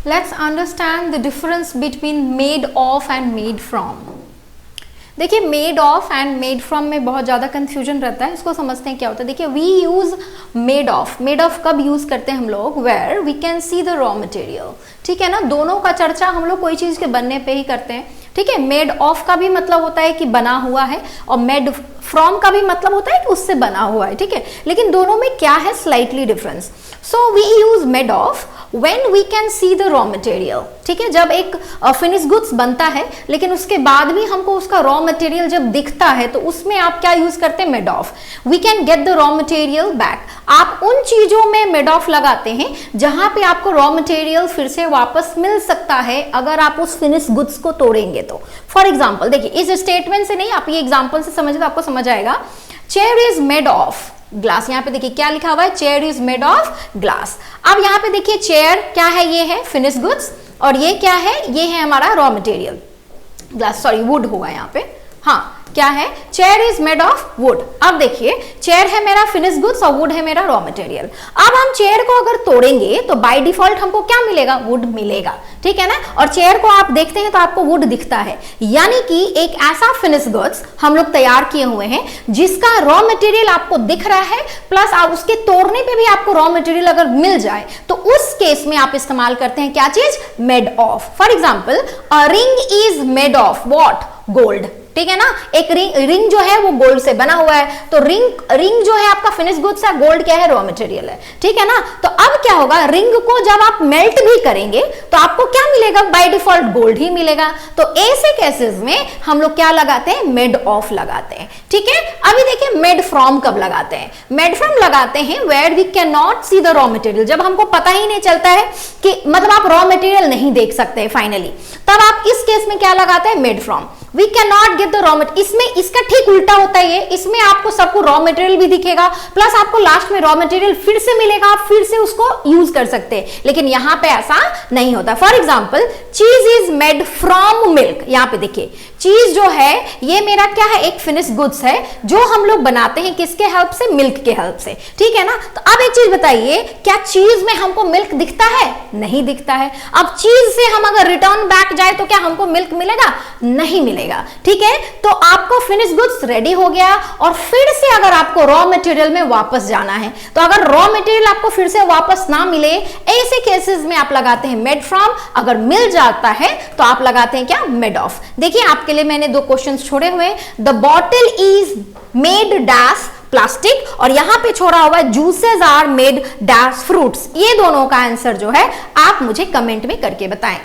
Let's understand the difference between made of and made from. देखिए made of and made from में बहुत ज़्यादा confusion रहता है, इसको समझते हैं क्या होता है। देखिए वी यूज मेड ऑफ कब यूज करते हैं हम लोग, where we can see the raw material, ठीक है ना। दोनों का चर्चा हम लोग कोई चीज़ के बनने पे ही करते हैं, ठीक है। मेड ऑफ का भी मतलब होता है कि बना हुआ है, और मेड फ्रॉम का भी मतलब होता है कि उससे बना हुआ है, ठीक है। लेकिन दोनों में क्या है slightly difference. So we use made of when we can see the raw material, ठीक है। जब एक फिनिश गुड्स बनता है लेकिन उसके बाद भी हमको उसका रॉ मटेरियल जब दिखता है तो उसमें आप क्या यूज करते हैं, made of. We can get the raw material back. आप उन चीजों में मेड ऑफ लगाते हैं जहां पे आपको रॉ मटेरियल फिर से वापस मिल सकता है अगर आप उस फिनिश गुड्स को तोड़ेंगे तो। फॉर एग्जाम्पल देखिए, इस स्टेटमेंट से नहीं, आप ये एग्जाम्पल से समझे तो आपको समझ आएगा। Chair is made of glass. यहाँ पे देखिए क्या लिखा हुआ है, chair is made of glass. अब यहाँ पे देखिए चेयर क्या है, ये है फिनिश गुड्स, और ये क्या है, ये है हमारा raw material glass, sorry would होगा यहाँ पे, हाँ क्या है, chair is made of would. अब देखिए चेयर है मेरा फिनिश गुड्स और वुड है मेरा रॉ मटेरियल। अब हम चेयर को अगर तोड़ेंगे तो बाय डिफॉल्ट हमको क्या मिलेगा, वुड मिलेगा, ठीक है ना। और चेयर को आप देखते हैं तो आपको वुड दिखता है, यानी कि एक ऐसा फिनिश गुड्स हम लोग तैयार किए हुए हैं जिसका रॉ मटेरियल आपको दिख रहा है, प्लस आप उसके तोड़ने पे भी आपको रॉ मटेरियल अगर मिल जाए तो उस केस में आप इस्तेमाल करते हैं क्या चीज, made of. For example a ring is made of what, gold, ठीक है ना। एक रिंग जो है वो गोल्ड से बना हुआ है, तो रिंग जो है आपका फिनिश गुड्स है, गोल्ड क्या है, रॉ मटेरियल है, ठीक है ना। तो अब क्या होगा, रिंग को जब आप मेल्ट भी करेंगे तो आपको क्या मिलेगा, बाय डिफॉल्ट गोल्ड ही मिलेगा। तो ऐसे केसेस में हम लोग क्या लगाते हैं, मेड ऑफ लगाते हैं, ठीक है। अभी देखिए मेड फ्रॉम कब लगाते हैं, मेड फ्रॉम लगाते हैं where we can not see the raw material, जब हमको पता ही नहीं चलता है कि मतलब आप रॉ मटेरियल नहीं देख सकते फाइनली, तब आप इस केस में क्या लगाते हैं, made from. We can not get the raw material, इसमें इसका ठीक उल्टा होता है, ये इसमें आपको सबको रॉ मटेरियल भी दिखेगा, प्लस आपको लास्ट में रॉ मटेरियल फिर से मिलेगा, आप फिर से उसको यूज कर सकते हैं, लेकिन यहां पे ऐसा नहीं होता। फॉर एग्जाम्पल चीज इज मेड फ्रॉम मिल्क, यहां पे देखिए चीज जो है ये मेरा क्या है, एक फिनिश गुड्स है जो हम लोग बनाते हैं किसके हेल्प से, मिल्क के हेल्प से, ठीक है ना। तो अब एक चीज बताइए, क्या चीज में हमको मिल्क दिखता है, नहीं दिखता है। अब चीज से हम अगर रिटर्न बैक जाए तो क्या हमको मिल्क मिलेगा, नहीं मिलेगा, ठीक है। तो आपको फिनिश गुड्स रेडी हो गया, और फिर से अगर आपको रॉ मटेरियल में वापस जाना है तो अगर रॉ मटेरियल आपको फिर से वापस ना मिले, ऐसे केसेस में आप लगाते हैं मेड फ्रॉम, अगर मिल जाता है तो आप लगाते हैं क्या, मेड ऑफ। देखिए आपके लिए मैंने 2 क्वेश्चंस छोड़े हुए, the bottle is made dash plastic, और यहां पे छोड़ा हुआ है juices are made dash fruits. ये दोनों का आंसर जो है आप मुझे कमेंट में करके बताएं।